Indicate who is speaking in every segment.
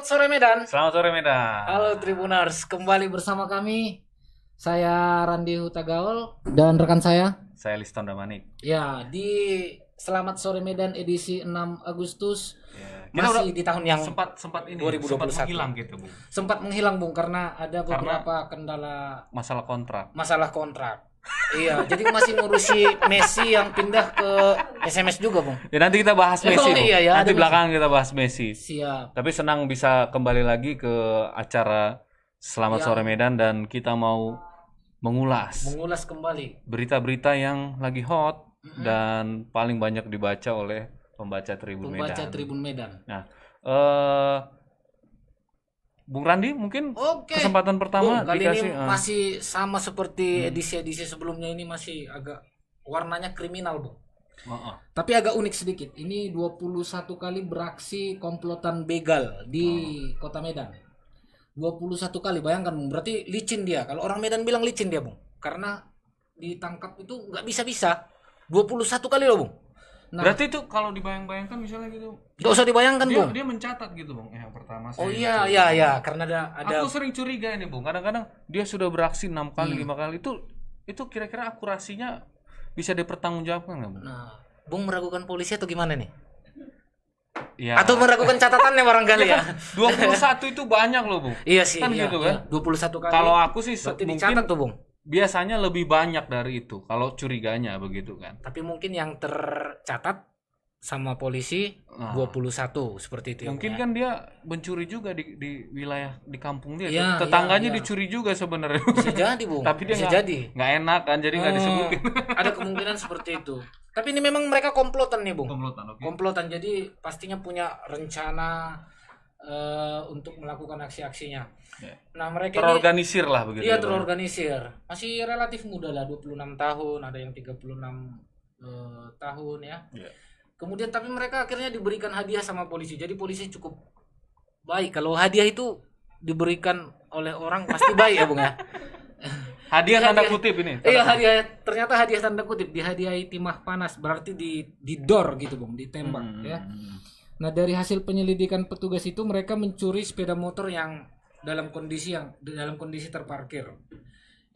Speaker 1: Selamat sore Medan.
Speaker 2: Selamat sore Medan.
Speaker 1: Halo Tribuners, kembali bersama kami. Saya Randi Hutagaul dan rekan saya.
Speaker 2: Saya Liston Damanik.
Speaker 1: Ya, di Selamat Sore Medan edisi 6 Agustus.
Speaker 2: Kita
Speaker 1: masih di tahun yang
Speaker 2: sempat ini
Speaker 1: 2021.
Speaker 2: sempat menghilang gitu, Bung.
Speaker 1: Sempat menghilang, Bung, karena ada beberapa kendala
Speaker 2: Masalah kontrak.
Speaker 1: Iya, jadi masih ngurusi Messi yang pindah ke SMS juga, Bung.
Speaker 2: Ya nanti kita bahas Messi, Bung.
Speaker 1: Iya, ya,
Speaker 2: nanti
Speaker 1: ada
Speaker 2: belakangan kita bahas Messi.
Speaker 1: Siap.
Speaker 2: Tapi senang bisa kembali lagi ke acara Selamat
Speaker 1: Ya.
Speaker 2: Sore Medan dan kita mau mengulas
Speaker 1: Kembali
Speaker 2: berita-berita yang lagi hot dan paling banyak dibaca oleh pembaca Tribun Medan.
Speaker 1: Tribun Medan.
Speaker 2: Nah, Bung Randi mungkin
Speaker 1: Oke.
Speaker 2: kesempatan pertama
Speaker 1: Bung, kali
Speaker 2: dikasih
Speaker 1: ini masih sama seperti edisi-edisi sebelumnya, ini masih agak warnanya kriminal, Bung. Tapi agak unik sedikit. Ini 21 kali beraksi komplotan begal di Kota Medan. 21 kali, bayangkan, Bung. Berarti licin dia. Kalau orang Medan bilang licin dia, Bung. Karena ditangkap itu nggak bisa-bisa. 21 kali loh, Bung. Nah,
Speaker 2: berarti itu kalau dibayang-bayangkan misalnya gitu.
Speaker 1: nggak usah dibayangkan, Bung.
Speaker 2: Dia mencatat gitu, Bung. Yang pertama
Speaker 1: Oh
Speaker 2: saya
Speaker 1: iya, karena ada
Speaker 2: Aku sering curiga ini, Bung. Kadang-kadang dia sudah beraksi 6 kali, 5 kali. Itu kira-kira akurasinya bisa dipertanggungjawabkan nggak, Bung?
Speaker 1: Nah, Bung meragukan polisi atau gimana nih?
Speaker 2: Ya.
Speaker 1: Atau meragukan catatannya barangkali ya?
Speaker 2: 21 itu banyak loh, Bung.
Speaker 1: Iya sih,
Speaker 2: Kan
Speaker 1: iya,
Speaker 2: gitu
Speaker 1: iya.
Speaker 2: kan?
Speaker 1: 21 kali.
Speaker 2: Kalau aku sih
Speaker 1: berarti
Speaker 2: mungkin
Speaker 1: dicatat tuh, Bung.
Speaker 2: biasanya lebih banyak dari itu kalau curiganya begitu kan.
Speaker 1: Tapi mungkin yang tercatat sama polisi 21 seperti itu ya,
Speaker 2: Mungkin
Speaker 1: Bung, ya?
Speaker 2: kan dia mencuri juga di wilayah di kampung dia.
Speaker 1: Iya,
Speaker 2: Tetangganya
Speaker 1: iya.
Speaker 2: dicuri juga sebenarnya.
Speaker 1: Bisa jadi, Bung.
Speaker 2: Tapi dia
Speaker 1: Bisa
Speaker 2: nggak
Speaker 1: jadi.
Speaker 2: nggak enak kan, jadi nggak disebutin.
Speaker 1: Ada kemungkinan seperti itu. Tapi ini memang mereka komplotan nih, Bung.
Speaker 2: Komplotan, oke.
Speaker 1: Komplotan, jadi pastinya punya rencana untuk melakukan aksi-aksinya.
Speaker 2: Ya.
Speaker 1: Nah, mereka ini
Speaker 2: Terorganisir lah begitu.
Speaker 1: iya
Speaker 2: ya, Bang.
Speaker 1: terorganisir. Masih relatif muda lah, 26 tahun, ada yang 36 tahun ya.
Speaker 2: Iya.
Speaker 1: Kemudian tapi mereka akhirnya diberikan hadiah sama polisi. Jadi polisi cukup baik. Kalau hadiah itu diberikan oleh orang pasti baik ya, Bung ya.
Speaker 2: Hadiah tanda kutip ini.
Speaker 1: Iya, hadiah, ternyata hadiah tanda kutip, dihadiahi timah panas, berarti didor gitu, Bung, ditembak ya. Nah, dari hasil penyelidikan petugas itu mereka mencuri sepeda motor yang dalam kondisi terparkir.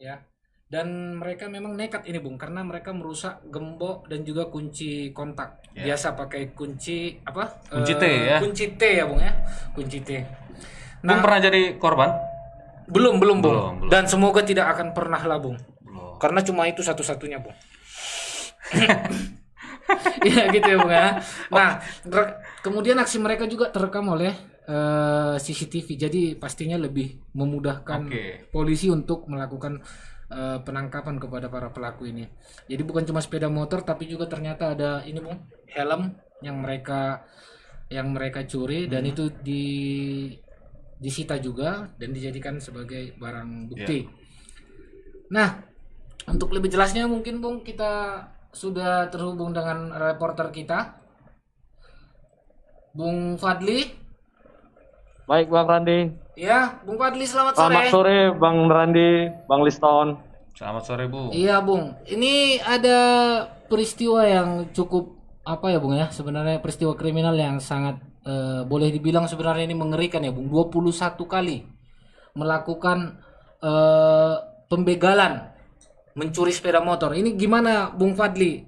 Speaker 1: Ya. Dan mereka memang nekat ini, Bung, karena mereka merusak gembok dan juga kunci kontak. Biasa pakai kunci apa?
Speaker 2: Kunci T ya.
Speaker 1: Kunci T ya, Bung ya. Kunci T.
Speaker 2: Bung pernah jadi korban?
Speaker 1: Belum, Bung.
Speaker 2: Belum.
Speaker 1: Dan semoga tidak akan pernah lah, Bung.
Speaker 2: Belum.
Speaker 1: Karena cuma itu satu-satunya, Bung. Iya gitu ya, Bung ya. Nah, kemudian aksi mereka juga terekam oleh CCTV. Jadi pastinya lebih memudahkan polisi untuk melakukan penangkapan kepada para pelaku ini. Jadi bukan cuma sepeda motor, tapi juga ternyata ada ini, Bung, helm yang mereka curi dan itu disita juga dan dijadikan sebagai barang bukti. Nah, untuk lebih jelasnya mungkin, Bung, kita sudah terhubung dengan reporter kita, Bung Fadli.
Speaker 3: Baik, Bang Randi.
Speaker 1: Ya, Bung Fadli, selamat sore.
Speaker 3: Selamat sore, Bang Randi, Bang Liston.
Speaker 2: Selamat sore, Bung.
Speaker 1: Iya, Bung. Ini ada peristiwa yang cukup apa ya, Bung ya? Sebenarnya peristiwa kriminal yang sangat boleh dibilang sebenarnya ini mengerikan ya, Bung. 21 kali melakukan pembegalan, mencuri sepeda motor. Ini gimana, Bung Fadli?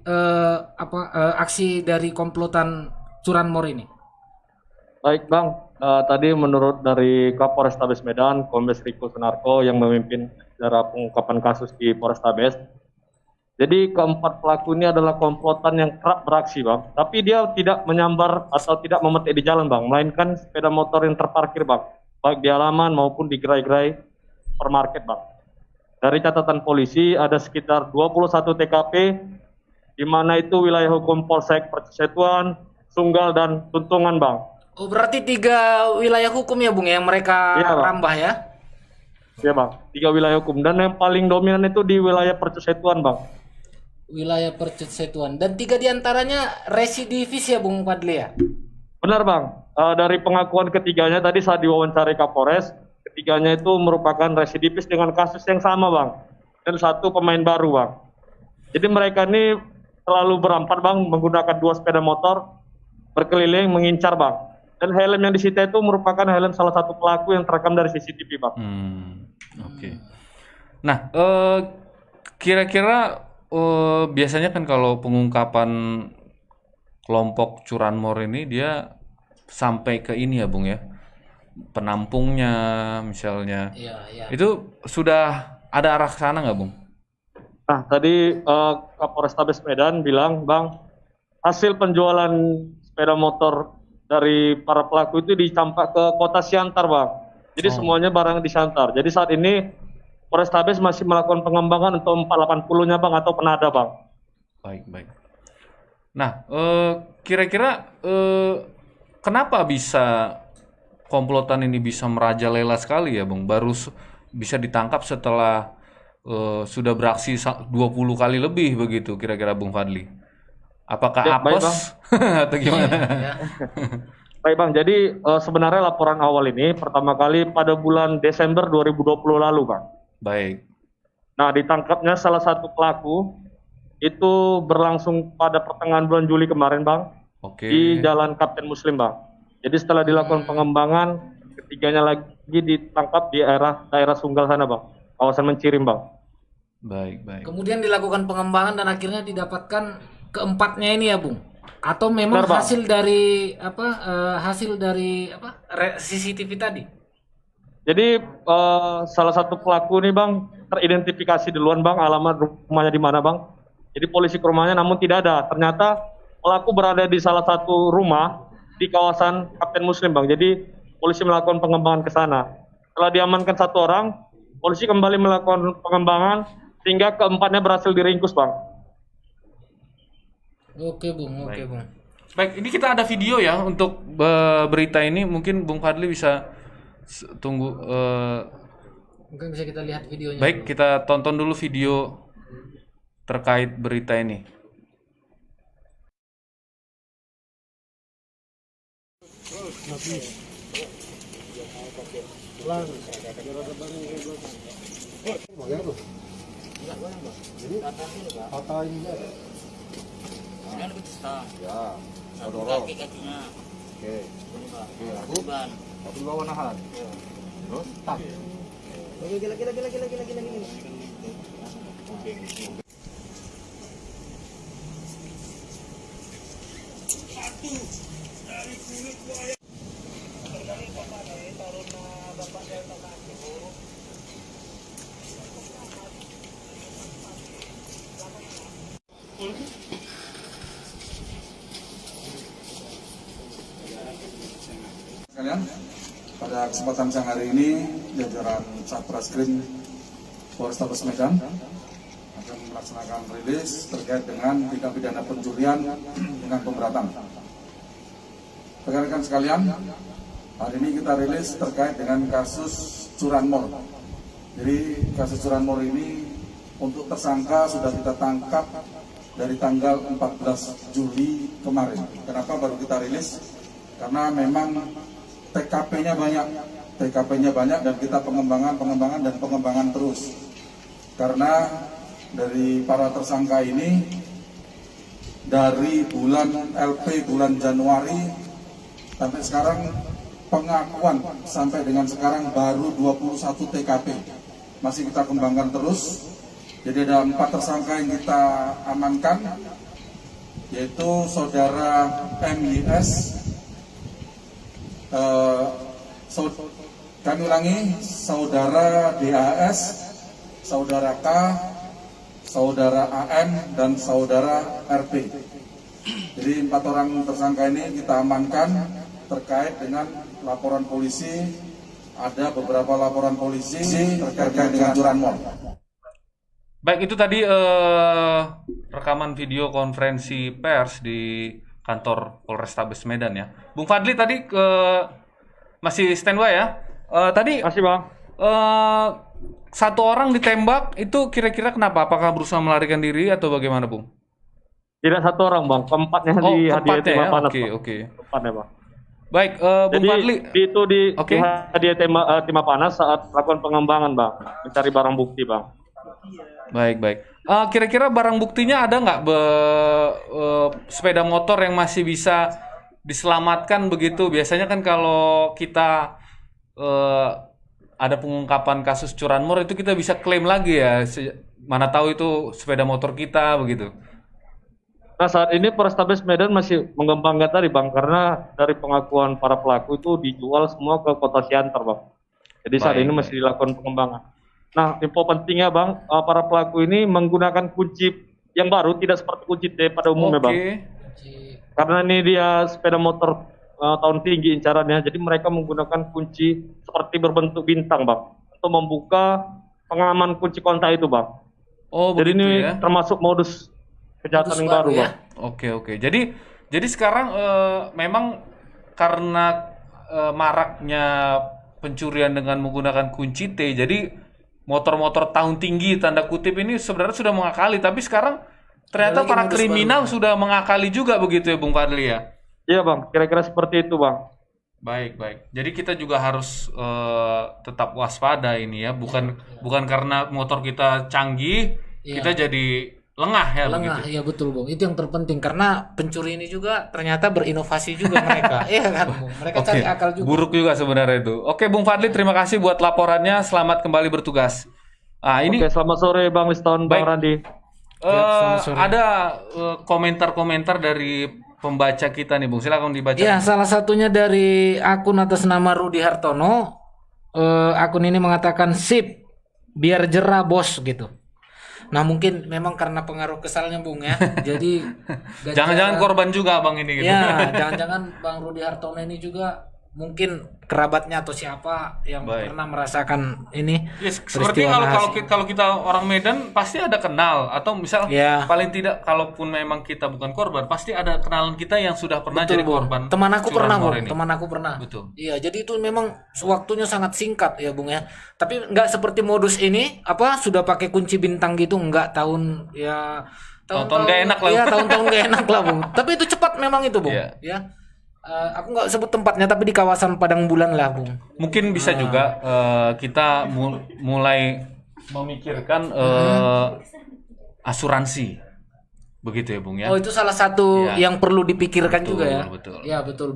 Speaker 1: Aksi dari komplotan curanmor ini?
Speaker 3: Baik, Bang. Tadi menurut dari Kapolrestabes Medan, Kombes Riko Sunarko yang memimpin dalam pengungkapan kasus di Polrestabes. Jadi keempat pelaku ini adalah komplotan yang kerap beraksi, Bang. Tapi dia tidak menyambar atau tidak memetik di jalan, Bang, melainkan sepeda motor yang terparkir, Bang, baik di halaman maupun di gerai-gerai supermarket, Bang. Dari catatan polisi ada sekitar 21 TKP, di mana itu wilayah hukum Polsek Persetuan, Sunggal, dan Tuntungan, Bang.
Speaker 1: Oh, berarti 3 wilayah hukum ya, Bung, yang mereka rambah ya?
Speaker 3: Iya, Bang, 3 wilayah hukum, dan yang paling dominan itu di wilayah Persetuan, Bang.
Speaker 1: Wilayah Persetuan, dan 3 diantaranya residivis ya, Bung Fadli ya?
Speaker 3: Benar, Bang. Dari pengakuan ketiganya tadi saat diwawancari Kapolres, ketiganya itu merupakan residivis dengan kasus yang sama, Bang, dan 1 pemain baru, Bang. Jadi mereka ini selalu berampat, Bang, menggunakan 2 sepeda motor berkeliling mengincar, Bang. Dan helm yang disita itu merupakan helm salah satu pelaku yang terekam dari CCTV, Bang.
Speaker 2: Oke. Nah, kira-kira biasanya kan kalau pengungkapan kelompok curanmor ini dia sampai ke ini ya, Bung ya, penampungnya misalnya.
Speaker 1: Iya.
Speaker 2: Itu sudah ada arah ke sana nggak, Bung?
Speaker 3: Nah, tadi Kapolrestabes Medan bilang, Bang, hasil penjualan sepeda motor dari para pelaku itu dicampak ke kota Siantar, Bang. Jadi semuanya barang di Siantar. Jadi saat ini Polrestabes masih melakukan pengembangan untuk 480-nya, Bang, atau penada, Bang.
Speaker 2: Baik. Nah, kira-kira kenapa bisa komplotan ini bisa merajalela sekali ya, Bung? Baru bisa ditangkap setelah sudah beraksi 20 kali lebih begitu kira-kira, Bung Fadli. Apakah
Speaker 3: Ya, baik,
Speaker 2: apes
Speaker 3: Bang.
Speaker 2: atau gimana?
Speaker 3: Baik, Bang, jadi sebenarnya laporan awal ini pertama kali pada bulan Desember 2020 lalu, Bang.
Speaker 2: Baik.
Speaker 3: Nah, ditangkapnya salah satu pelaku itu berlangsung pada pertengahan bulan Juli kemarin, Bang,
Speaker 2: Oke.
Speaker 3: di Jalan Kapten Muslim, Bang. Jadi setelah dilakukan pengembangan, ketiganya lagi ditangkap di daerah Sunggal sana, Bang, kawasan Mencirim, Bang.
Speaker 2: Baik.
Speaker 1: Kemudian dilakukan pengembangan dan akhirnya didapatkan keempatnya ini ya, Bung. Atau memang
Speaker 3: Benar, Bang.
Speaker 1: hasil dari CCTV tadi?
Speaker 3: Jadi salah satu pelaku nih, Bang, teridentifikasi duluan, Bang, alamat rumahnya di mana, Bang. Jadi polisi ke rumahnya namun tidak ada. Ternyata pelaku berada di salah satu rumah di kawasan Kapten Muslim, Bang. Jadi polisi melakukan pengembangan ke sana. Setelah diamankan satu orang, polisi kembali melakukan pengembangan sehingga keempatnya berhasil diringkus, Bang.
Speaker 1: Oke, Bung.
Speaker 2: Baik, ini kita ada video ya untuk berita ini. Mungkin Bung Fadli bisa tunggu.
Speaker 1: Mungkin bisa kita lihat videonya.
Speaker 2: Baik, kita tonton dulu video terkait berita ini.
Speaker 4: Sekalian, pada kesempatan siang hari ini, jajaran Satreskrim Polrestabes Medan akan melaksanakan rilis terkait dengan tindak pidana pencurian dengan pemberatan. Rekan-rekan sekalian, hari ini kita rilis terkait dengan kasus curanmor. Jadi kasus curanmor ini untuk tersangka sudah kita tangkap dari tanggal 14 Juli kemarin. Kenapa baru kita rilis? Karena memang TKP-nya banyak dan kita pengembangan terus. Karena dari para tersangka ini dari bulan LP bulan Januari sampai sekarang pengakuan sampai dengan sekarang baru 21 TKP. Masih kita kembangkan terus. Jadi ada 4 tersangka yang kita amankan, yaitu saudara MIS, kami ulangi, saudara DAS, saudara K, saudara AM, dan saudara RP. Jadi 4 orang tersangka ini kita amankan terkait dengan laporan polisi. Ada beberapa laporan polisi terkait dengan curanmor.
Speaker 2: Baik, itu tadi rekaman video konferensi pers di kantor Polrestabes Medan ya. Bung Fadli tadi masih standby ya. Tadi
Speaker 3: Masih, Bang.
Speaker 2: satu orang ditembak, itu kira-kira kenapa? Apakah berusaha melarikan diri atau bagaimana, Bung?
Speaker 3: Tidak satu orang, Bang. Keempatnya di hadiah
Speaker 2: keempatnya
Speaker 3: tema
Speaker 2: ya.
Speaker 3: panas,
Speaker 2: Oke.
Speaker 3: Bang. Keempatnya, Bang.
Speaker 2: Baik, Bung
Speaker 3: Jadi
Speaker 2: Fadli.
Speaker 3: itu di
Speaker 2: Oke.
Speaker 3: hadiah tema panas saat melakukan pengembangan, Bang. Mencari barang bukti, Bang.
Speaker 2: Baik. Kira-kira barang buktinya ada nggak sepeda motor yang masih bisa diselamatkan begitu. Biasanya kan kalau kita ada pengungkapan kasus curanmor itu kita bisa klaim lagi ya. Mana tahu itu sepeda motor kita begitu.
Speaker 3: Nah, saat ini Polrestabes Medan masih mengembangkan tadi Bang, karena dari pengakuan para pelaku itu dijual semua ke Kota Siantar Bang. Jadi saat ini masih dilakukan pengembangan. Nah, info pentingnya Bang, para pelaku ini menggunakan kunci yang baru, tidak seperti kunci T pada umumnya Bang. Karena ini dia sepeda motor tahun tinggi incarannya, jadi mereka menggunakan kunci seperti berbentuk bintang Bang, untuk membuka pengaman kunci kontak itu Bang.
Speaker 2: Oh,
Speaker 3: jadi
Speaker 2: begitu
Speaker 3: ini
Speaker 2: ya.
Speaker 3: termasuk modus kejahatan yang baru
Speaker 1: ya?
Speaker 3: Bang.
Speaker 2: Oke. Jadi sekarang memang karena maraknya pencurian dengan menggunakan kunci T, jadi motor-motor tahun tinggi tanda kutip ini sebenarnya sudah mengakali, tapi sekarang ternyata para kriminal sudah mengakali juga begitu ya Bung Fadli ya?
Speaker 3: Iya Bang, kira-kira seperti itu Bang.
Speaker 2: Baik. Jadi kita juga harus tetap waspada ini ya, bukan karena motor kita canggih kita jadi lengah ya begitu.
Speaker 1: Ya betul Bung, itu yang terpenting karena pencuri ini juga ternyata berinovasi juga mereka. Iya kan Bung, mereka cari akal juga.
Speaker 2: Buruk juga sebenarnya itu. Oke Bung Fadli, terima kasih buat laporannya, selamat kembali bertugas. Ini
Speaker 3: selamat sore Bang Liston, Bang Randi.
Speaker 2: Ada komentar-komentar dari pembaca kita nih Bung, silakan dibaca.
Speaker 1: Ya, salah satunya dari akun atas nama Rudi Hartono. Akun ini mengatakan sip, biar jerah bos gitu. Nah mungkin memang karena pengaruh kesalnya Bung ya. Jadi
Speaker 2: jangan-jangan korban juga Bang ini gitu.
Speaker 1: Ya, jangan-jangan Bang Rudi Hartono ini juga mungkin kerabatnya atau siapa yang pernah merasakan ini.
Speaker 2: Yes, seperti kalau kita orang Medan pasti ada kenal atau misal paling tidak kalaupun memang kita bukan korban pasti ada kenalan kita yang sudah pernah jadi korban.
Speaker 1: Teman aku pernah Bung, teman aku pernah.
Speaker 2: Betul.
Speaker 1: Iya, jadi itu memang waktunya sangat singkat ya Bung ya. Tapi nggak seperti modus ini sudah pakai kunci bintang gitu, nggak tahun
Speaker 2: nggak enak lah.
Speaker 1: Iya, tahun-tahun nggak enak lah Bung. Tapi itu cepat memang itu Bung. Ya. Aku nggak sebut tempatnya tapi di kawasan Padang Bulan lah Bung.
Speaker 2: Mungkin bisa juga kita mulai memikirkan asuransi, begitu ya Bung ya.
Speaker 1: Oh itu salah satu yang perlu dipikirkan juga ya.
Speaker 2: Betul.
Speaker 1: Ya betul.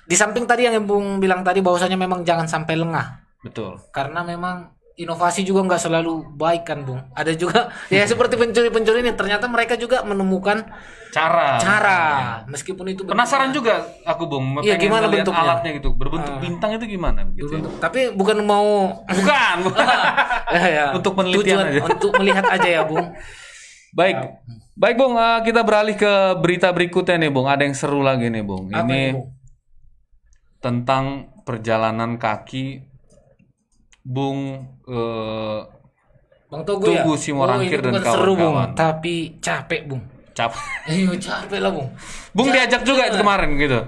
Speaker 1: Di samping tadi yang Bung bilang tadi bahwasanya memang jangan sampai lengah.
Speaker 2: Betul.
Speaker 1: Karena memang inovasi juga nggak selalu baik kan Bung. Ada juga ya seperti pencuri-pencuri ini ternyata mereka juga menemukan cara meskipun itu
Speaker 2: penasaran juga aku Bung,
Speaker 1: iya, gimana bentuknya
Speaker 2: alatnya gitu, berbentuk bintang itu gimana gitu.
Speaker 1: Tapi bukan mau
Speaker 2: bukan.
Speaker 1: ya.
Speaker 2: Untuk penelitian aja.
Speaker 1: Untuk melihat aja ya Bung.
Speaker 2: Baik Bung, kita beralih ke berita berikutnya nih Bung. Ada yang seru lagi nih Bung. Ini tentang perjalanan kaki Bung
Speaker 1: Bang Togu
Speaker 2: Simorangkir dan kawan-kawan.
Speaker 1: Seru Bung, tapi capek Bung. Capek lah Bung.
Speaker 2: Bung diajak juga kemarin gitu.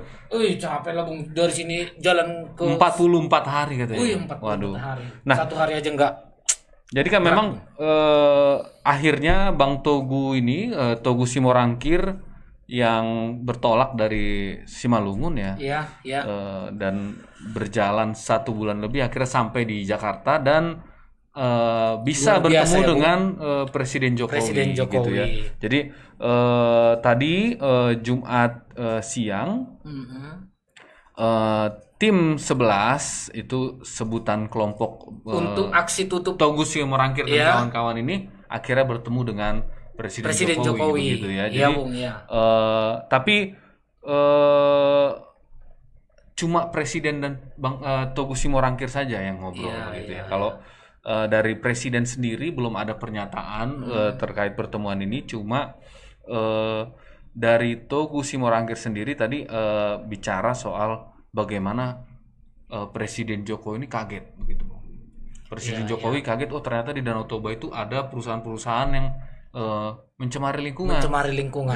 Speaker 1: Capek lah Bung. Dari sini jalan ke
Speaker 2: 44 hari katanya.
Speaker 1: 44 hari. Nah, 1 hari aja enggak.
Speaker 2: Jadi kan memang akhirnya Bang Togu ini Togu Simorangkir yang bertolak dari Simalungun ya. Iya. Dan berjalan 1 bulan lebih akhirnya sampai di Jakarta dan bisa bertemu dengan Presiden Jokowi gitu ya. Jadi tadi Jumat siang tim 11 itu sebutan kelompok
Speaker 1: untuk aksi tutup
Speaker 2: Togu Simorangkir dan kawan-kawan ini akhirnya bertemu dengan Presiden Jokowi begitu ya. Jadi tapi cuma Presiden dan Bang Togu Simorangkir saja yang ngobrol gitu ya. Kalau dari Presiden sendiri belum ada pernyataan terkait pertemuan ini, cuma dari Togu Simorangkir sendiri tadi bicara soal bagaimana Presiden Jokowi ini kaget begitu. Presiden Jokowi kaget, oh ternyata di Danau Toba itu ada perusahaan-perusahaan yang mencemari lingkungan.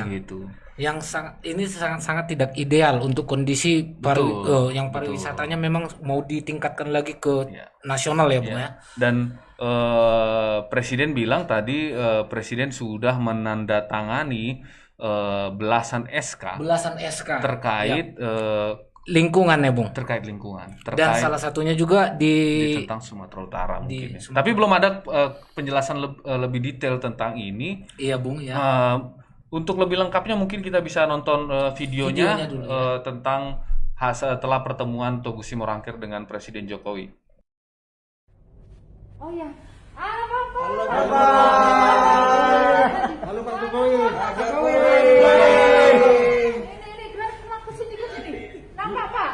Speaker 2: Begitu.
Speaker 1: Yang sangat tidak ideal untuk kondisi yang pariwisatanya memang mau ditingkatkan lagi ke nasional ya Bung ya.
Speaker 2: Dan Presiden bilang tadi Presiden sudah menandatangani belasan SK terkait
Speaker 1: lingkungan ya Bung.
Speaker 2: Terkait lingkungan.
Speaker 1: Dan salah satunya juga di
Speaker 2: tentang Sumatera Utara mungkin. Tapi belum ada penjelasan lebih detail tentang ini.
Speaker 1: Iya Bung ya.
Speaker 2: untuk lebih lengkapnya mungkin kita bisa nonton videonya,
Speaker 1: Videonya dulu, ya.
Speaker 2: tentang setelah pertemuan Toguchi Morangkir dengan Presiden Jokowi.
Speaker 5: Oh ya. Halo Bapak.
Speaker 6: Halo Pak Jokowi.
Speaker 5: Ini gerak ke sini ke sini. Nampak Pak?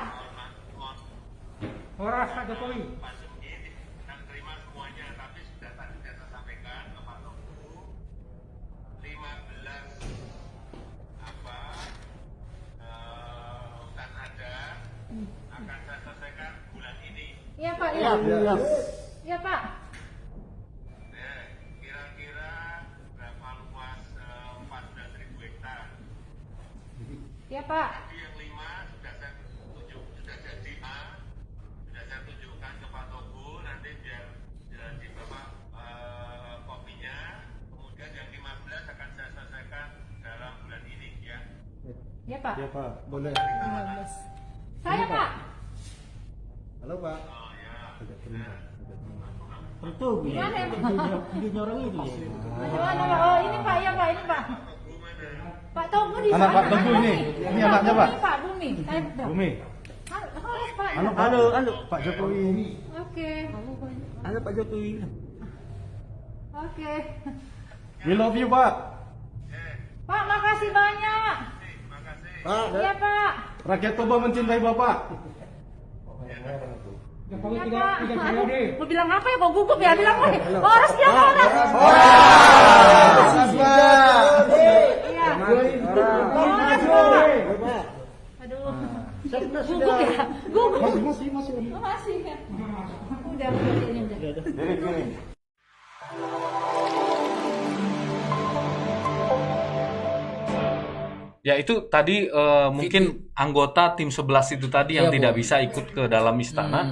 Speaker 6: Horas Pak Jokowi.
Speaker 7: terima semuanya, tapi sudah tadi saya sampaikan ke Pak Tengku 15 urusan ada akan saya selesaikan bulan ini.
Speaker 5: Iya Pak, iya. Iya Pak.
Speaker 7: Kira-kira berapa luas 14.000 hektar.
Speaker 5: Iya Pak.
Speaker 7: Tadi yang 5 sudah saya tunjukkan ke Pak Tengku, nanti biar di Bapak kopinya. Kemudian yang 15 akan saya selesaikan dalam bulan ini ya.
Speaker 5: Iya Pak.
Speaker 6: Ya Pak, boleh.
Speaker 5: 15. Saya Pak.
Speaker 6: Halo Pak. Agak terima. Itu
Speaker 5: Gimana ya Pak?
Speaker 6: videonya orang itu.
Speaker 5: Gimana Pak? Oh ini Pak, ya Pak, ini Pak. Pak Tengku di
Speaker 6: Anak
Speaker 5: sana.
Speaker 6: Pak Tengku ini. Ini anaknya Pak.
Speaker 5: Bumi Pak, Bumi.
Speaker 6: Bumi.
Speaker 5: Halo Pak.
Speaker 6: Halo Pak Jokowi.
Speaker 5: Oke.
Speaker 6: Halo Pak Jokowi.
Speaker 5: Oke.
Speaker 6: We love you Pak.
Speaker 5: Pak, makasih banyak.
Speaker 6: Pak,
Speaker 5: Iya Pak.
Speaker 6: rakyat Toba mencintai Bapak.
Speaker 5: Iya Pak. Aduh, mau bilang apa ya? Kok gugup ya? Bilang apa? Horas dia horas. Iya. Horas Pak. Aduh. Gugup ya? Gugup. Masih ya. Udah ini udah.
Speaker 2: Ya itu tadi mungkin anggota tim 11 itu tadi yang
Speaker 1: Iya,
Speaker 2: tidak
Speaker 1: Bu.
Speaker 2: bisa ikut ke dalam istana.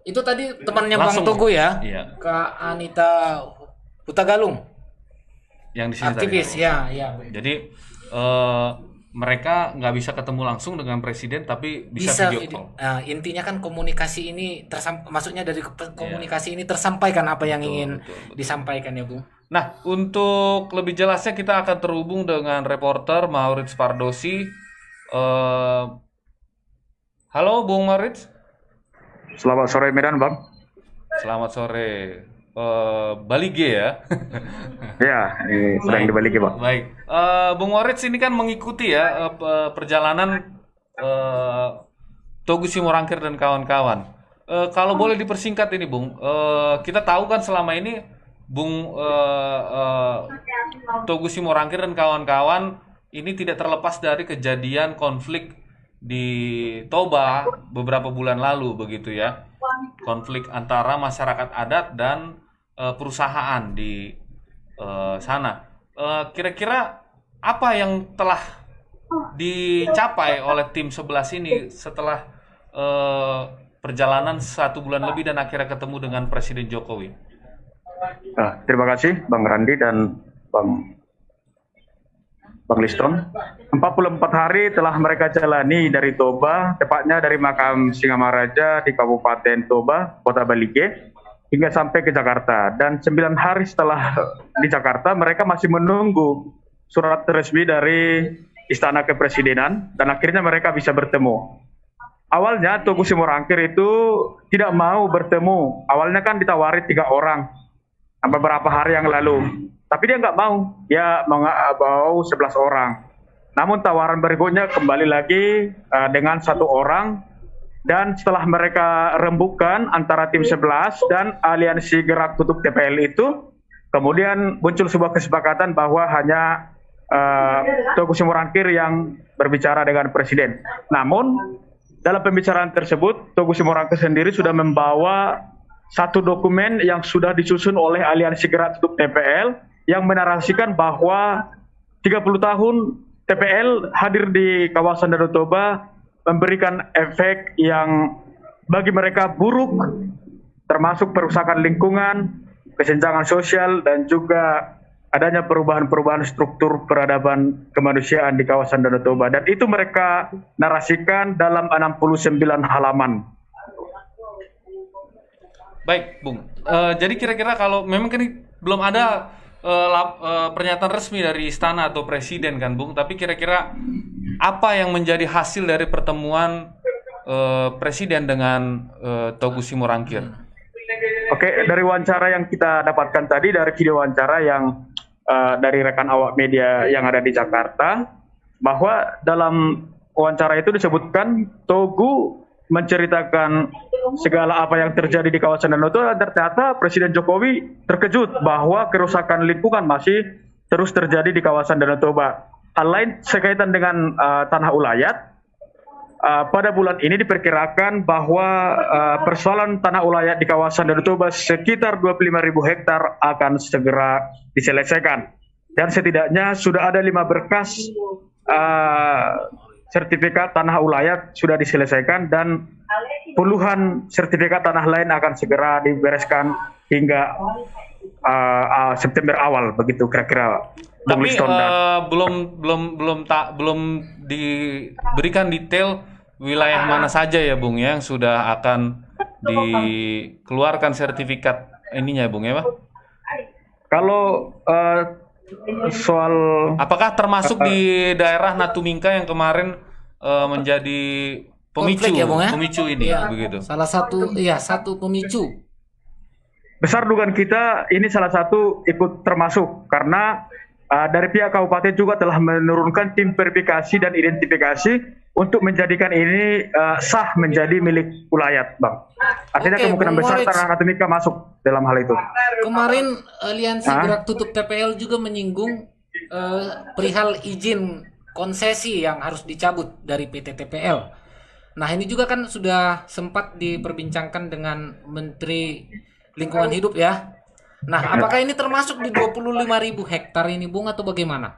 Speaker 1: Itu tadi temannya
Speaker 2: Langsung.
Speaker 1: Bang Togo ya.
Speaker 2: Iya.
Speaker 1: Kak Anita Hutagalung.
Speaker 2: Yang di sini
Speaker 1: Aktivis
Speaker 2: tadi.
Speaker 1: ya, ya.
Speaker 2: Jadi mereka nggak bisa ketemu langsung dengan presiden, tapi bisa video call.
Speaker 1: Nah, intinya kan komunikasi ini maksudnya dari komunikasi ini tersampaikan apa yang ingin
Speaker 2: betul.
Speaker 1: disampaikan ya, Bung.
Speaker 2: Nah, untuk lebih jelasnya kita akan terhubung dengan reporter Maurits Pardosi. Halo, Bung Maurits.
Speaker 3: Selamat sore Medan, Bang.
Speaker 2: Selamat sore. Bali G ya.
Speaker 3: Ya, ini sedang di Bali, Bang.
Speaker 2: Baik. Bung Maurits ini kan mengikuti ya perjalanan Toguchi Morangkir dan kawan-kawan. Kalau boleh dipersingkat ini, Bung. Kita tahu kan selama ini Bung Toguchi Morangkir dan kawan-kawan ini tidak terlepas dari kejadian konflik di Toba beberapa bulan lalu begitu ya. Konflik antara masyarakat adat dan perusahaan di sana. Kira-kira apa yang telah dicapai oleh tim 11 ini setelah perjalanan 1 bulan lebih dan akhirnya ketemu dengan Presiden Jokowi?
Speaker 3: Terima kasih Bang Randi dan Bang Liston. 44 hari telah mereka jalani dari Toba, tepatnya dari makam Singamaraja di Kabupaten Toba, Kota Balige, hingga sampai ke Jakarta. Dan 9 hari setelah di Jakarta, mereka masih menunggu surat resmi dari Istana Kepresidenan, dan akhirnya mereka bisa bertemu. Awalnya Toguchi Morangkir itu tidak mau bertemu. Awalnya kan ditawari 3 orang beberapa hari yang lalu. Tapi dia nggak mau, dia mau 11 orang. Namun tawaran berikutnya kembali lagi dengan 1 orang. Dan setelah mereka rembukan antara tim 11 dan aliansi gerak tutup TPL itu, kemudian muncul sebuah kesepakatan bahwa hanya Toguchi Morangkir yang berbicara dengan Presiden. Namun dalam pembicaraan tersebut, Toguchi Morangkir sendiri sudah membawa 1 dokumen yang sudah disusun oleh aliansi gerak tutup TPL yang menarasikan bahwa 30 tahun TPL hadir di kawasan Danau Toba memberikan efek yang bagi mereka buruk, termasuk perusakan lingkungan, kesenjangan sosial, dan juga adanya perubahan-perubahan struktur peradaban kemanusiaan di kawasan Danau Toba. Dan itu mereka narasikan dalam 69 halaman.
Speaker 2: Baik, Bung. Jadi kira-kira kalau memang kan belum ada pernyataan resmi dari istana atau presiden kan, Bung. Tapi kira-kira apa yang menjadi hasil dari pertemuan presiden dengan Togu Simorangkir?
Speaker 8: Oke, dari wawancara yang kita dapatkan tadi, dari video wawancara yang dari rekan awak media yang ada di Jakarta, bahwa dalam wawancara itu disebutkan Togu menceritakan segala apa yang terjadi di kawasan Danau Toba. Ternyata Presiden Jokowi terkejut bahwa kerusakan lingkungan masih terus terjadi di kawasan Danau Toba. Hal lain sekaitan dengan tanah ulayat, pada bulan ini diperkirakan bahwa persoalan tanah ulayat di kawasan Danau Toba sekitar 25.000 hektar akan segera diselesaikan. Dan setidaknya sudah ada 5 berkas sertifikat tanah ulayat sudah diselesaikan, dan puluhan sertifikat tanah lain akan segera dibereskan hingga September awal, begitu kira-kira.
Speaker 2: Tapi belum diberikan detail wilayah mana saja ya, Bung, yang sudah akan dikeluarkan sertifikat ininya, Bung, ya, Pak?
Speaker 8: Kalau soal
Speaker 2: apakah termasuk di daerah Natumingka yang kemarin menjadi pemicu
Speaker 1: Konflik ya, Bung, ya?
Speaker 2: pemicu ini,
Speaker 1: Iya.
Speaker 2: begitu?
Speaker 1: Salah satu pemicu.
Speaker 8: besar dugaan kita ini salah satu ikut termasuk, karena dari pihak kabupaten juga telah menurunkan tim verifikasi dan identifikasi untuk menjadikan ini sah menjadi milik ulayat, Bang. Artinya
Speaker 1: Oke,
Speaker 8: kemungkinan
Speaker 1: Bung
Speaker 8: besar
Speaker 1: Moritz.
Speaker 8: tanah Natumika masuk dalam hal itu.
Speaker 1: Kemarin Aliansi Gerak Tutup TPL juga menyinggung perihal izin konsesi yang harus dicabut dari PT TPL. Nah, ini juga kan sudah sempat diperbincangkan dengan Menteri Lingkungan Hidup ya. Nah, apakah ini termasuk di 25.000 hektar ini, Bung, atau bagaimana?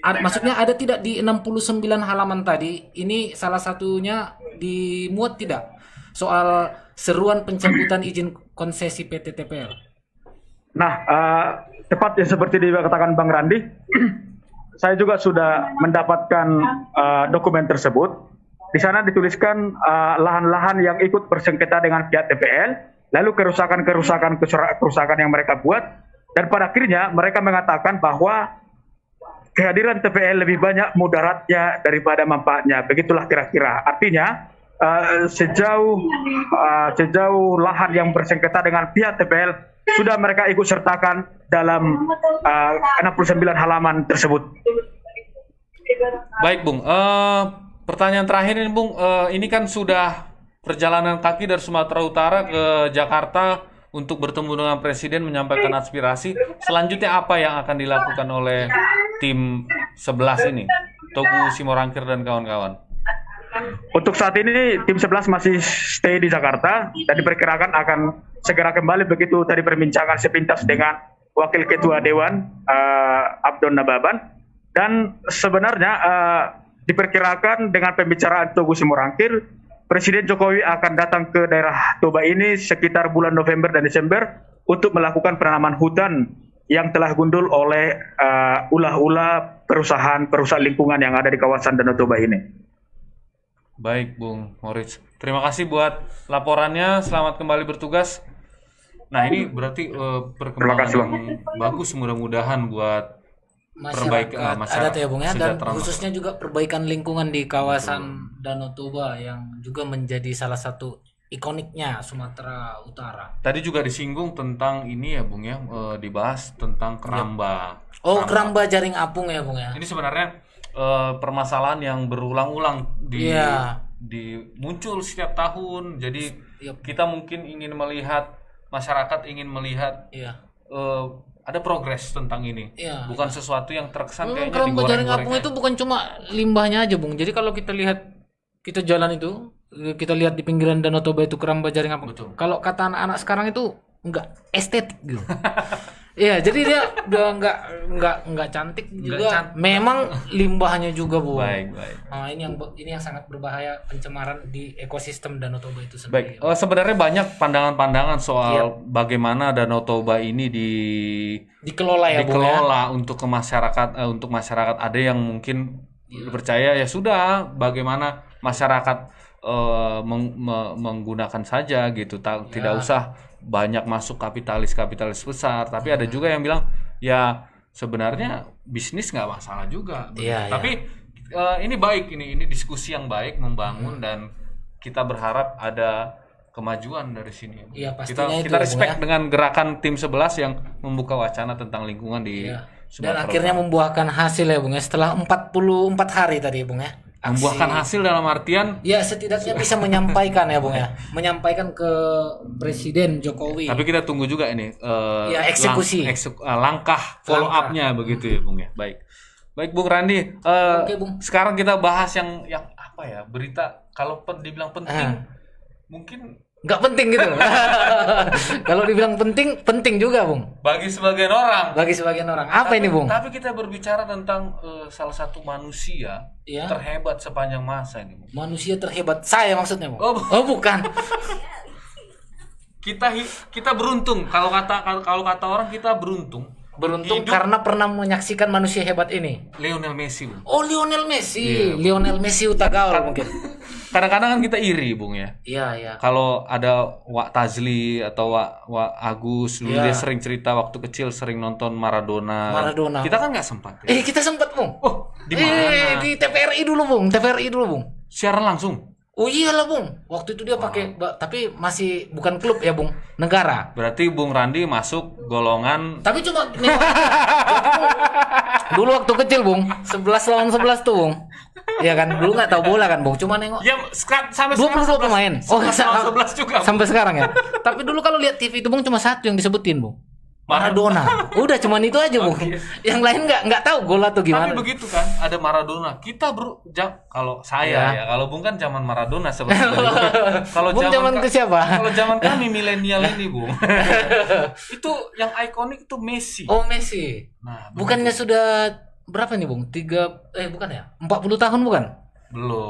Speaker 1: Maksudnya ada tidak di 69 halaman tadi? Ini salah satunya dimuat tidak? Soal seruan pencabutan izin konsesi PT TPL.
Speaker 8: Nah, tepat yang seperti dikatakan Bang Randi, saya juga sudah mendapatkan dokumen tersebut. Di sana dituliskan lahan-lahan yang ikut bersengketa dengan pihak TPL, lalu kerusakan yang mereka buat, dan pada akhirnya mereka mengatakan bahwa kehadiran TPL lebih banyak mudaratnya daripada manfaatnya. Begitulah kira-kira. Artinya sejauh lahan yang bersengketa dengan pihak TPL sudah mereka ikut sertakan dalam 69 halaman tersebut.
Speaker 2: Baik, Bung. Pertanyaan terakhir ini, Bung. Ini kan sudah perjalanan kaki dari Sumatera Utara ke Jakarta untuk bertemu dengan Presiden menyampaikan aspirasi. Selanjutnya apa yang akan dilakukan oleh tim 11 ini? Togu Simorangkir dan kawan-kawan.
Speaker 8: Untuk saat ini tim 11 masih stay di Jakarta dan diperkirakan akan segera kembali, begitu tadi perbincangan sepintas dengan Wakil Ketua Dewan Abdon Nababan. Dan sebenarnya diperkirakan dengan pembicaraan Togu Simorangkir, Presiden Jokowi akan datang ke daerah Toba ini sekitar bulan November dan Desember untuk melakukan penanaman hutan yang telah gundul oleh ulah-ulah perusahaan lingkungan yang ada di kawasan Danau Toba ini.
Speaker 2: Baik, Bung Moritz. Terima kasih buat laporannya. Selamat kembali bertugas. Nah, ini berarti perkembangan
Speaker 8: kasih, Bang.
Speaker 2: yang bagus, mudah-mudahan buat
Speaker 1: Masyarakat ada tuh ya, Bung, ya, dan
Speaker 2: sejahtera
Speaker 1: khususnya juga perbaikan lingkungan di kawasan Danau Toba yang juga menjadi salah satu ikoniknya Sumatera Utara.
Speaker 2: Tadi juga disinggung tentang ini ya, Bung, ya, dibahas tentang keramba.
Speaker 1: Oh, keramba jaring apung ya, Bung, ya.
Speaker 2: Ini sebenarnya permasalahan yang berulang-ulang muncul setiap tahun. Jadi kita mungkin ingin melihat, masyarakat ingin melihat ada progres tentang ini. Bukan sesuatu yang terkesan kayaknya
Speaker 1: Keramba jaring
Speaker 2: digoreng-goreng
Speaker 1: apung
Speaker 2: aja.
Speaker 1: itu bukan cuma limbahnya aja, Bung. Jadi kalau kita lihat, kita jalan itu, kita lihat di pinggiran Danau Toba itu keramba jaring apung.
Speaker 2: Betul.
Speaker 1: Kalau kata anak-anak sekarang itu enggak estetik gitu. Iya, jadi dia udah enggak cantik juga. Memang limbahnya juga, Bu.
Speaker 2: Baik.
Speaker 1: Nah, ini yang sangat berbahaya, pencemaran di ekosistem Danau Toba itu
Speaker 2: Baik,
Speaker 1: sendiri.
Speaker 2: sebenarnya banyak pandangan-pandangan soal bagaimana Danau Toba ini
Speaker 1: Dikelola ya, Bung, ya.
Speaker 2: dikelola untuk ke masyarakat, untuk masyarakat. Ada yang mungkin percaya ya sudah, bagaimana masyarakat menggunakan saja gitu, tidak usah banyak masuk kapitalis besar. Tapi ada juga yang bilang ya sebenarnya bisnis nggak masalah juga.
Speaker 1: Iya,
Speaker 2: Tapi ini baik, ini diskusi yang baik, membangun dan kita berharap ada kemajuan dari sini.
Speaker 1: Iya,
Speaker 2: kita
Speaker 1: pastinya itu,
Speaker 2: kita respect
Speaker 1: Bung, ya.
Speaker 2: dengan gerakan tim 11 yang membuka wacana tentang lingkungan di
Speaker 1: Dan
Speaker 2: Sumatera
Speaker 1: akhirnya
Speaker 2: Utara.
Speaker 1: membuahkan hasil ya Bung ya, setelah 44 hari tadi Bung ya. Aksi.
Speaker 2: Membuahkan hasil dalam artian,
Speaker 1: Ya setidaknya bisa menyampaikan ya Bung ya, menyampaikan ke Presiden Jokowi.
Speaker 2: tapi kita tunggu juga ini
Speaker 1: Ya, eksekusi.
Speaker 2: langkah follow up-nya begitu ya Bung ya. Baik Bung Randi.
Speaker 1: Oke, Bung.
Speaker 2: Sekarang kita bahas yang apa ya, berita kalau dibilang penting mungkin
Speaker 1: Nggak penting gitu. Kalau dibilang penting, penting juga Bung.
Speaker 2: bagi sebagian orang.
Speaker 1: Bagi sebagian orang. Apa ini Bung?
Speaker 2: Tapi kita berbicara tentang salah satu manusia
Speaker 1: Iya.
Speaker 2: terhebat sepanjang masa ini Bung.
Speaker 1: Manusia terhebat saya maksudnya Bung.
Speaker 2: Oh,
Speaker 1: Oh bukan.
Speaker 2: Kita beruntung, kalau kata orang kita beruntung
Speaker 1: Beruntung
Speaker 2: hidup
Speaker 1: karena pernah menyaksikan manusia hebat ini.
Speaker 2: Lionel Messi Bung.
Speaker 1: Oh Lionel Messi.
Speaker 2: Iya.
Speaker 1: Lionel Messi Utagawa mungkin.
Speaker 2: Kadang-kadang kan kita iri Bung ya.
Speaker 1: Iya.
Speaker 2: Kalau ada Wak Tazli atau Wak Agus dulu
Speaker 1: Iya.
Speaker 2: dia sering cerita waktu kecil sering nonton Maradona. Kita kan nggak sempat ya.
Speaker 1: Kita sempat Bung.
Speaker 2: Oh, di mana?
Speaker 1: Di TVRI dulu Bung. TVRI dulu Bung.
Speaker 2: Siaran langsung.
Speaker 1: Oh iyalah Bung. Waktu itu dia pakai tapi masih bukan klub ya Bung. Negara.
Speaker 2: Berarti Bung Randi masuk golongan
Speaker 1: Tapi cuma dulu waktu kecil Bung, 11 lawan 11 tuh Bung. Iya kan, dulu nggak tahu bola kan Bung, cuma nengok.
Speaker 2: ya sampai
Speaker 1: 22
Speaker 2: sekarang
Speaker 1: pemain.
Speaker 2: 11 juga.
Speaker 1: Sampai sekarang ya. Tapi dulu kalau lihat TV itu Bung cuma satu yang disebutin Bung. Maradona. Udah cuman itu aja Bung. Yang lain nggak tahu gol atau gimana.
Speaker 2: Tapi begitu kan, ada Maradona. Kita kalau saya ya, kalau Bung kan zaman Maradona sebenarnya. Kalau
Speaker 1: Bung zaman ke siapa?
Speaker 2: Kalau zaman kami milenial ini, Bung. Itu yang ikonik itu Messi.
Speaker 1: Oh Messi.
Speaker 2: Nah,
Speaker 1: bukannya sudah berapa nih Bung? Bukan ya? 40 tahun bukan?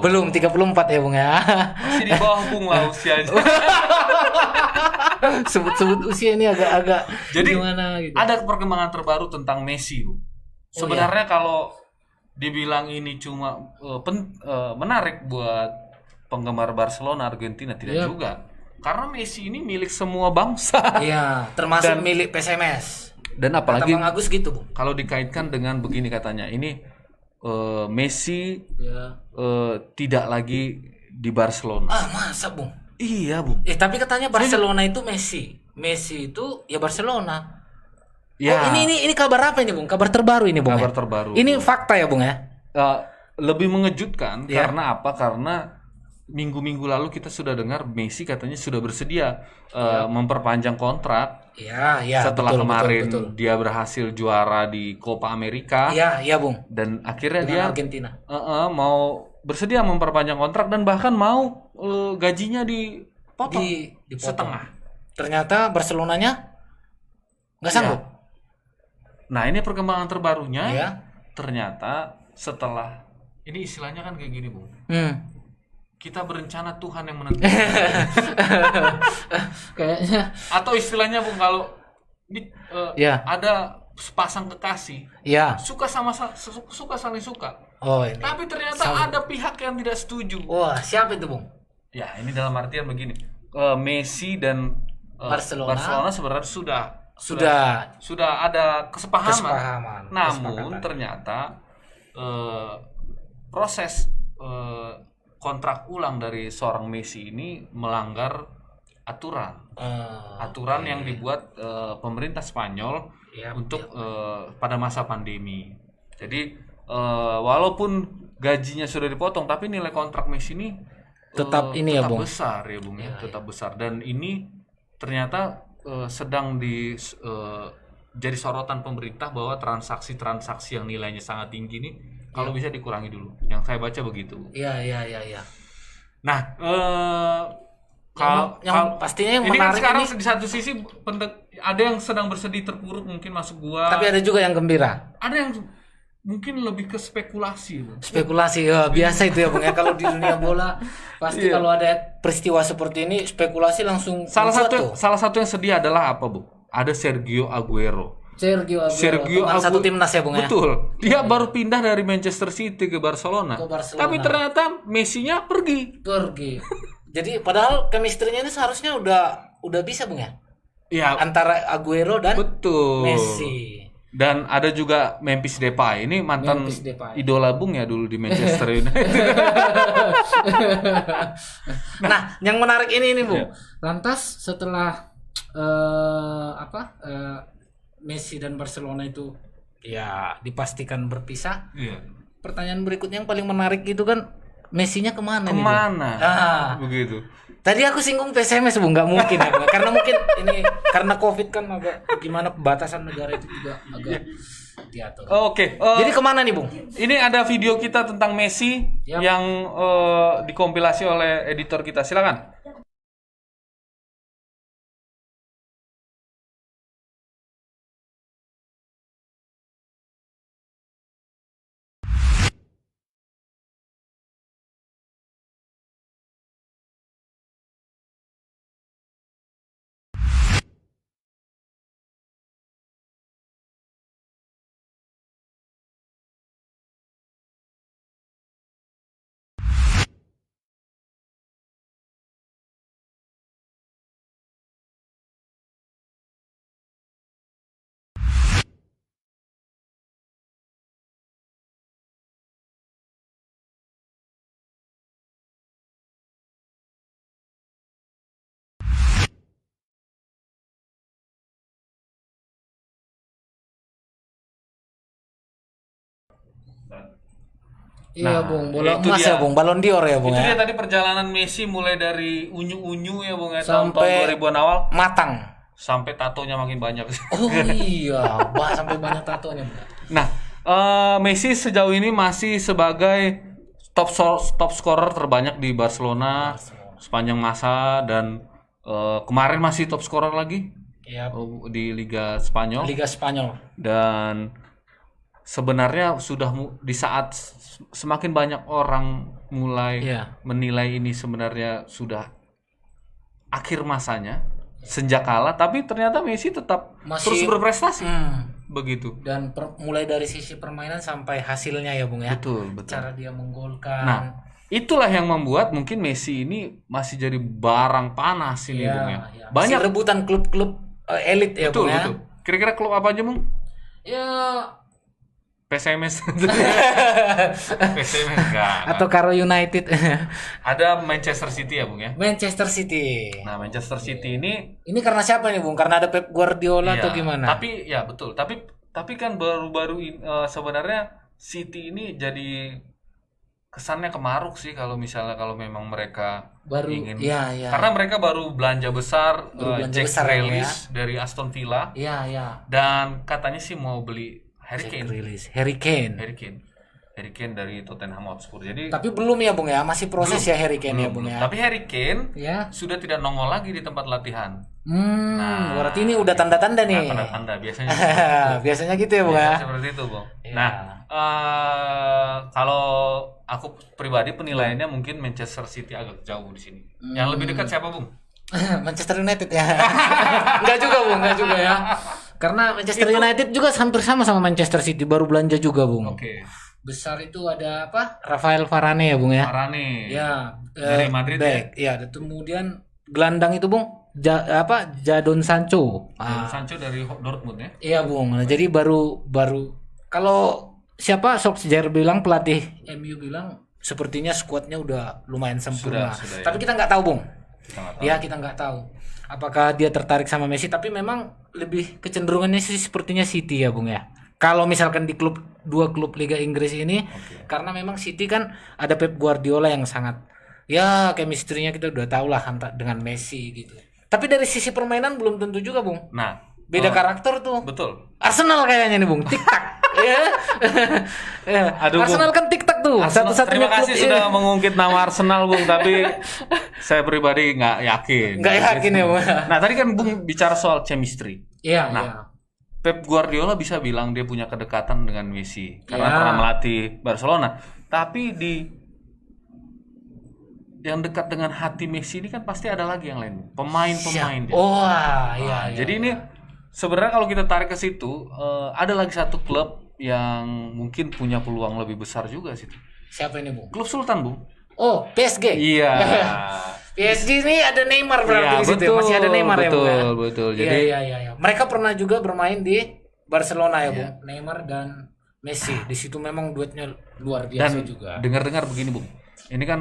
Speaker 2: Belum
Speaker 1: 34 ya Bung ya.
Speaker 2: Masih di bawah Bung lah usianya.
Speaker 1: Sebut usia ini agak
Speaker 2: Jadi
Speaker 1: gimana gitu.
Speaker 2: ada perkembangan terbaru tentang Messi, Bung. Sebenarnya kalau dibilang ini cuma menarik buat penggemar Barcelona, Argentina tidak juga. Karena Messi ini milik semua bangsa.
Speaker 1: Iya, termasuk milik PSMS.
Speaker 2: Dan apalagi
Speaker 1: Bang Agus gitu, Bung.
Speaker 2: kalau dikaitkan dengan begini katanya, ini Messi tidak lagi di Barcelona.
Speaker 1: Masa, Bung?
Speaker 2: Iya, Bung.
Speaker 1: Tapi katanya Barcelona itu Messi. Messi itu ya Barcelona.
Speaker 2: Ya.
Speaker 1: Oh, ini kabar apa ini, Bung? Kabar terbaru ini, Bung.
Speaker 2: Kabar
Speaker 1: ya?
Speaker 2: terbaru.
Speaker 1: Ini fakta ya, Bung ya?
Speaker 2: Lebih mengejutkan
Speaker 1: Ya.
Speaker 2: karena apa? Karena minggu-minggu lalu kita sudah dengar Messi katanya sudah bersedia memperpanjang kontrak.
Speaker 1: Iya,
Speaker 2: Setelah
Speaker 1: betul,
Speaker 2: kemarin
Speaker 1: betul.
Speaker 2: dia berhasil juara di Copa America.
Speaker 1: Iya, Bung.
Speaker 2: Dan akhirnya
Speaker 1: Dengan
Speaker 2: dia
Speaker 1: Argentina.
Speaker 2: mau bersedia memperpanjang kontrak dan bahkan mau gajinya dipotong
Speaker 1: Dipotong.
Speaker 2: setengah.
Speaker 1: Ternyata Barcelonanya nggak sanggup.
Speaker 2: Nah, ini perkembangan terbarunya.
Speaker 1: Iya.
Speaker 2: Ternyata setelah ini istilahnya kan kayak gini, Bung. Kita berencana, Tuhan yang menentukan.
Speaker 1: Kayaknya.
Speaker 2: Atau istilahnya, Bung, kalau ini ada sepasang kekasih, suka saling suka.
Speaker 1: Oh, ini.
Speaker 2: Tapi ternyata ada pihak yang tidak setuju.
Speaker 1: Wah, siapa itu, Bung?
Speaker 2: Ya, ini dalam artian begini. Messi dan Barcelona sebenarnya sudah ada kesepahaman. Namun ternyata proses kontrak ulang dari seorang Messi ini melanggar aturan yang dibuat pemerintah Spanyol untuk pada masa pandemi. Jadi walaupun gajinya sudah dipotong, tapi nilai kontrak Messi ini
Speaker 1: tetap ya, Bung.
Speaker 2: Besar ya, Bung ya, tetap besar. Dan ini ternyata sedang jadi sorotan pemerintah bahwa transaksi-transaksi yang nilainya sangat tinggi ini kalau bisa dikurangi dulu. Yang saya baca begitu.
Speaker 1: Iya.
Speaker 2: Nah,
Speaker 1: yang pastinya yang
Speaker 2: ini
Speaker 1: menarik
Speaker 2: kan sekarang
Speaker 1: ini,
Speaker 2: di satu sisi ada yang sedang bersedih terpuruk mungkin masuk gua.
Speaker 1: tapi ada juga yang gembira.
Speaker 2: Ada yang mungkin lebih ke spekulasi, Bung.
Speaker 1: Spekulasi biasa itu ya, Bung ya. Kalau di dunia bola pasti kalau ada peristiwa seperti ini spekulasi langsung
Speaker 2: Salah satu yang sedih adalah apa, Bu? Ada Sergio Aguero.
Speaker 1: Satu timnas ya, Bung ya.
Speaker 2: Betul. Dia baru pindah dari Manchester City ke Barcelona. Tapi ternyata Messi-nya pergi.
Speaker 1: Jadi padahal chemistry-nya ini seharusnya udah bisa, Bung ya.
Speaker 2: Ya,
Speaker 1: Antara Aguero dan
Speaker 2: betul.
Speaker 1: Messi.
Speaker 2: Dan ada juga Memphis Depay. Ini mantan
Speaker 1: Memphis Depay.
Speaker 2: idola Bung ya dulu di Manchester United.
Speaker 1: Nah, yang menarik ini Bung.
Speaker 2: Iya.
Speaker 1: Lantas setelah Messi dan Barcelona itu ya dipastikan berpisah.
Speaker 2: Iya.
Speaker 1: Pertanyaan berikutnya yang paling menarik itu kan Messi-nya kemana nih, Bung?
Speaker 2: Kemana?
Speaker 1: Begitu. Tadi aku singgung PSMS, Bung, nggak mungkin ya, Bung. Karena mungkin ini karena Covid kan agak gimana pembatasan negara itu juga agak diatur.
Speaker 2: Oke.
Speaker 1: Jadi kemana nih, Bung?
Speaker 2: Ini ada video kita tentang Messi
Speaker 1: Yap.
Speaker 2: yang dikompilasi oleh editor kita. Silakan.
Speaker 1: Iya, Bung, bola
Speaker 2: itu
Speaker 1: emas
Speaker 2: dia.
Speaker 1: ya, Bung, Ballon d'Or ya, Bung
Speaker 2: Itu
Speaker 1: ya.
Speaker 2: dia tadi perjalanan Messi mulai dari unyu-unyu ya Bung ya,
Speaker 1: Sampai
Speaker 2: tahun 2000-an awal
Speaker 1: matang.
Speaker 2: sampai tatonya makin banyak.
Speaker 1: Oh iya, sampai banyak tatonya, Bung.
Speaker 2: Nah, Messi sejauh ini masih sebagai top scorer terbanyak di Barcelona sepanjang masa dan kemarin masih top scorer lagi
Speaker 1: Iya,
Speaker 2: di Liga Spanyol.
Speaker 1: Liga Spanyol.
Speaker 2: Dan sebenarnya sudah di saat semakin banyak orang mulai
Speaker 1: Iya.
Speaker 2: menilai ini sebenarnya sudah akhir masanya sejak kalah, tapi ternyata Messi tetap
Speaker 1: Masih-
Speaker 2: terus berprestasi.
Speaker 1: Hmm.
Speaker 2: Begitu.
Speaker 1: Dan mulai dari sisi permainan sampai hasilnya ya, Bung ya.
Speaker 2: Betul, betul.
Speaker 1: Cara dia menggolkan.
Speaker 2: Nah, itulah yang membuat mungkin Messi ini masih jadi barang panas ini,
Speaker 1: Iya,
Speaker 2: Bung ya.
Speaker 1: iya.
Speaker 2: Banyak.
Speaker 1: Masih rebutan klub-klub elit ya,
Speaker 2: Betul,
Speaker 1: Bung ya.
Speaker 2: betul. Kira-kira klub apa aja, Bung?
Speaker 1: Ya,
Speaker 2: PSMS. PSMS enggak.
Speaker 1: atau Karo United.
Speaker 2: Ada Manchester City ya, Bung ya.
Speaker 1: Manchester City.
Speaker 2: Nah, Manchester City ini
Speaker 1: Ini karena siapa nih, Bung? Karena ada Pep Guardiola
Speaker 2: iya,
Speaker 1: atau gimana?
Speaker 2: tapi ya betul. Tapi kan baru-baru sebenarnya City ini jadi kesannya kemaruk sih kalau memang mereka
Speaker 1: Baru
Speaker 2: ingin.
Speaker 1: iya, iya.
Speaker 2: Karena mereka baru belanja besar
Speaker 1: Baru belanja
Speaker 2: Jack
Speaker 1: besar ya,
Speaker 2: Grealish dari Aston Villa
Speaker 1: Iya, iya.
Speaker 2: dan katanya sih mau beli Harry
Speaker 1: Jack
Speaker 2: Kane.
Speaker 1: Grealish. Harry Kane.
Speaker 2: Harry Kane dari Tottenham Hotspur. Jadi
Speaker 1: Tapi belum ya, Bung ya. Masih proses
Speaker 2: belum,
Speaker 1: ya Harry Kane ya,
Speaker 2: belum,
Speaker 1: Bung
Speaker 2: belum.
Speaker 1: ya.
Speaker 2: Tapi Harry Kane
Speaker 1: Ya.
Speaker 2: sudah tidak nongol lagi di tempat latihan.
Speaker 1: Nah, berarti ini udah tanda-tanda nih.
Speaker 2: Nah, tanda-tanda biasanya
Speaker 1: Biasanya gitu ya, Bung
Speaker 2: ya,
Speaker 1: ya.
Speaker 2: seperti itu, Bung.
Speaker 1: Iya.
Speaker 2: Nah, kalau aku pribadi penilaiannya mungkin Manchester City agak jauh di sini. Yang lebih dekat siapa, Bung?
Speaker 1: Manchester United ya. Enggak juga, Bung, enggak juga ya. Karena Manchester United juga hampir sama Manchester City, baru belanja juga, Bung.
Speaker 2: Oke.
Speaker 1: Besar itu ada apa? Rafael Varane ya, Bung ya.
Speaker 2: Varane.
Speaker 1: Ya,
Speaker 2: Dari Madrid
Speaker 1: back. Ya, dan kemudian gelandang itu, Bung, Jadon Sancho.
Speaker 2: Dan Sancho dari Dortmund ya.
Speaker 1: Iya, Bung. Nah, jadi baru kalau siapa Solskjaer bilang, pelatih MU bilang sepertinya skuadnya udah lumayan sempurna.
Speaker 2: Sudah, ya.
Speaker 1: Tapi kita nggak tahu, Bung.
Speaker 2: Kita nggak tahu.
Speaker 1: Ya, kita nggak tahu apakah dia tertarik sama Messi, tapi memang lebih kecenderungannya sih sepertinya City ya, Bung ya. Kalau misalkan di dua klub Liga Inggris ini, karena memang City kan ada Pep Guardiola yang sangat ya chemistry-nya kita udah tahu lah dengan Messi gitu. Tapi dari sisi permainan belum tentu juga, Bung.
Speaker 2: Nah,
Speaker 1: Beda karakter tuh.
Speaker 2: betul.
Speaker 1: Arsenal kayaknya nih, Bung. Tik-tak. Ya. Ya.
Speaker 2: Aduh, Bung.
Speaker 1: Arsenal kan tik-tak tuh.
Speaker 2: Arsenal,
Speaker 1: Satu-satunya
Speaker 2: terima kasih
Speaker 1: klub
Speaker 2: sudah mengungkit nama Arsenal, Bung, tapi saya pribadi nggak yakin.
Speaker 1: Nggak yakin ya, Bung.
Speaker 2: Nah, tadi kan Bung bicara soal chemistry.
Speaker 1: Iya,
Speaker 2: Nah,
Speaker 1: iya.
Speaker 2: Pep Guardiola bisa bilang dia punya kedekatan dengan Messi karena
Speaker 1: Ya.
Speaker 2: pernah melatih Barcelona. Tapi yang dekat dengan hati Messi ini kan pasti ada lagi yang lain, pemain-pemain. dia.
Speaker 1: Oh, iya, iya.
Speaker 2: Jadi ini sebenarnya kalau kita tarik ke situ, ada lagi satu klub yang mungkin punya peluang lebih besar juga situ.
Speaker 1: Siapa ini, Bung?
Speaker 2: Klub Sultan, Bung.
Speaker 1: Oh, PSG.
Speaker 2: Iya.
Speaker 1: PSG ini ada Neymar berarti
Speaker 2: Iya,
Speaker 1: di situ.
Speaker 2: betul,
Speaker 1: Masih ada Neymar ya, Bung.
Speaker 2: betul, betul. Jadi
Speaker 1: iya. Mereka pernah juga bermain di Barcelona ya, Bung. Neymar dan Messi. Di situ memang duetnya luar biasa
Speaker 2: Dan
Speaker 1: juga.
Speaker 2: dengar-dengar begini, Bung. Ini kan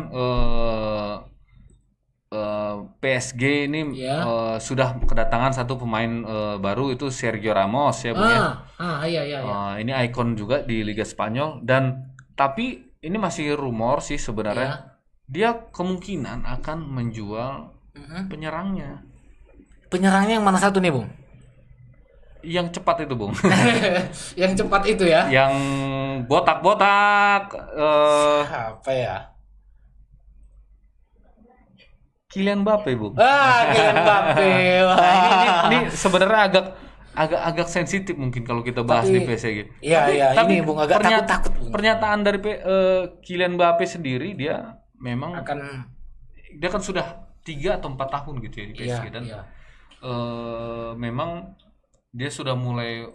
Speaker 2: PSG ini sudah kedatangan satu pemain baru, itu Sergio Ramos ya, Bung ya.
Speaker 1: Iya.
Speaker 2: Ini ikon juga di Liga Spanyol, dan tapi ini masih rumor sih sebenarnya. Dia kemungkinan akan menjual penyerangnya.
Speaker 1: Penyerangnya yang mana satu nih, Bung?
Speaker 2: Yang cepat itu, Bung.
Speaker 1: Yang cepat itu ya?
Speaker 2: Yang botak-botak.
Speaker 1: Apa ya?
Speaker 2: Kylian Mbappe, Bung.
Speaker 1: Kylian Mbappe.
Speaker 2: Ini sebenarnya agak sensitif mungkin kalau kita bahas di PSG.
Speaker 1: Iya, ini Bung agak takut-takut, Bung.
Speaker 2: Pernyataan dari Kylian Mbappe sendiri, dia memang dia kan sudah 3 atau 4 tahun gitu ya di PSG, dan memang dia sudah mulai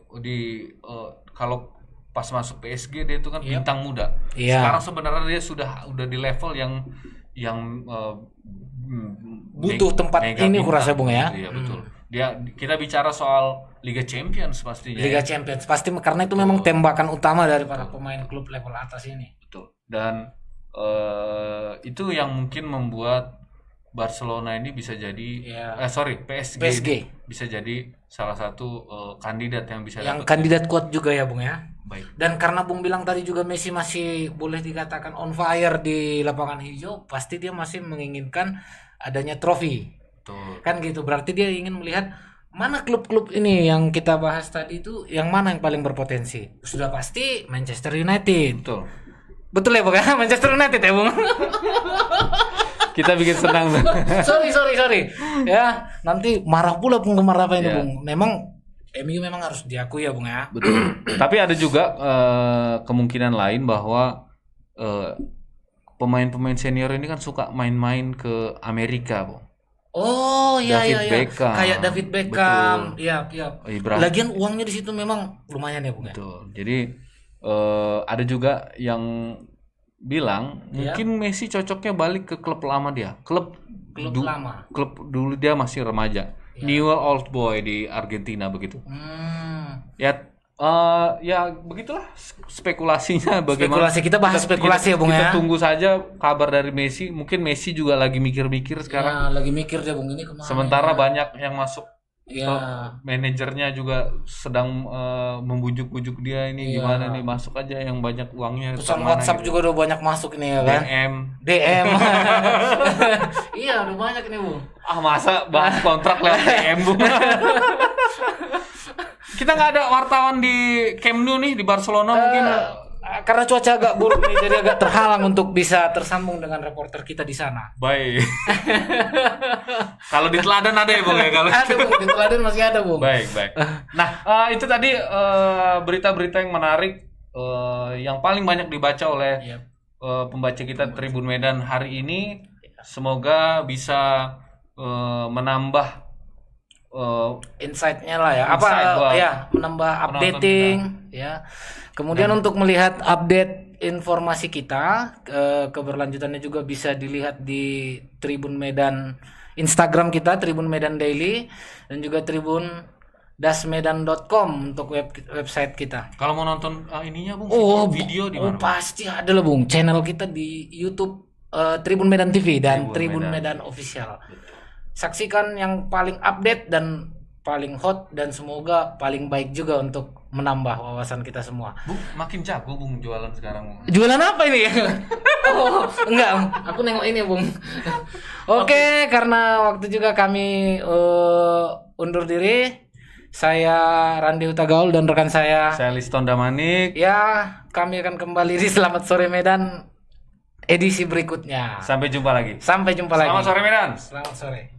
Speaker 2: kalau pas masuk PSG dia itu kan bintang muda. Sekarang sebenarnya dia udah di level yang
Speaker 1: butuh tempat ini kurasa, Bung ya.
Speaker 2: Iya, betul. Kita bicara soal Liga Champions pastinya.
Speaker 1: Liga Champions pasti, karena itu memang tembakan utama dari para pemain klub level atas ini.
Speaker 2: Betul. Dan itu yang mungkin membuat Barcelona ini bisa jadi PSG bisa jadi salah satu kandidat yang bisa
Speaker 1: kandidat kuat juga ya, Bung ya.
Speaker 2: Baik.
Speaker 1: Dan karena Bung bilang tadi juga Messi masih boleh dikatakan on fire di lapangan hijau, pasti dia masih menginginkan adanya trofi.
Speaker 2: Betul.
Speaker 1: Kan gitu, berarti dia ingin melihat mana klub-klub ini yang kita bahas tadi itu, yang mana yang paling berpotensi. Sudah pasti Manchester United. Betul ya, Bung ya? Manchester United ya, Bung.
Speaker 2: Kita bikin senang.
Speaker 1: sorry. Ya, nanti marah pula penggemar apa ini, Bung. Memang MU memang harus diakui ya, Bung ya.
Speaker 2: Betul. Tapi ada juga kemungkinan lain bahwa pemain-pemain senior ini kan suka main-main ke Amerika, Bung.
Speaker 1: Oh iya.
Speaker 2: Beckham.
Speaker 1: Kayak David Beckham. Iya.
Speaker 2: Ibrahim.
Speaker 1: Lagian uangnya di situ memang lumayan ya, Bung ya.
Speaker 2: Betul. Jadi ada juga yang bilang mungkin Messi cocoknya balik ke klub lama dia. Klub
Speaker 1: lama.
Speaker 2: Klub dulu dia masih remaja. Newell's Old Boy di Argentina begitu. Ya begitulah spekulasinya, bagaimana.
Speaker 1: Kita bahas spekulasi ya, Bung ya.
Speaker 2: Kita tunggu saja kabar dari Messi. Mungkin Messi juga lagi mikir-mikir sekarang.
Speaker 1: Ya, lagi mikir dia, Bung, ini kemana.
Speaker 2: Sementara banyak yang masuk.
Speaker 1: Manajernya
Speaker 2: juga sedang membujuk-bujuk dia ini gimana nih, masuk aja yang banyak uangnya.
Speaker 1: Pesan WhatsApp gitu. Juga udah banyak masuk nih ya kan. DM. Iya, udah banyak nih, Bung.
Speaker 2: Masa bahas kontrak lewat DM, Bung. Kita nggak ada wartawan di Camp Nou nih di Barcelona mungkin.
Speaker 1: Karena cuaca agak buruk nih, jadi agak terhalang untuk bisa tersambung dengan reporter kita di sana.
Speaker 2: Baik. Kalau di Teladan ada ya, Bung ya?
Speaker 1: Ada, Bung, di Teladan masih ada, Bung.
Speaker 2: Baik. Nah, itu tadi berita-berita yang menarik yang paling banyak dibaca oleh pembaca kita Tribun Medan hari ini. Semoga bisa menambah
Speaker 1: insight-nya lah ya. Menambah updating ya. Kemudian untuk melihat update informasi kita, keberlanjutannya juga bisa dilihat di Tribun Medan Instagram kita, Tribun Medan Daily, dan juga tribundasmedan.com untuk website kita.
Speaker 2: Kalau mau nonton ininya, Bung, video di mana?
Speaker 1: Pasti ada lah, Bung. Channel kita di YouTube Tribun Medan TV dan Tribun Medan Official. Saksikan yang paling update dan paling hot, dan semoga paling baik juga untuk menambah wawasan kita semua.
Speaker 2: Bung, makin jago, Bung, jualan sekarang, Bung.
Speaker 1: Jualan apa ini? Enggak, aku nengok ini, Bung. Oke, karena waktu juga kami undur diri. Saya Randi Hutagaul dan rekan saya
Speaker 2: Liston Damanik.
Speaker 1: Ya, kami akan kembali di Selamat Sore Medan edisi berikutnya.
Speaker 2: Sampai jumpa lagi.
Speaker 1: Selamat
Speaker 2: sore Medan.
Speaker 1: Selamat sore.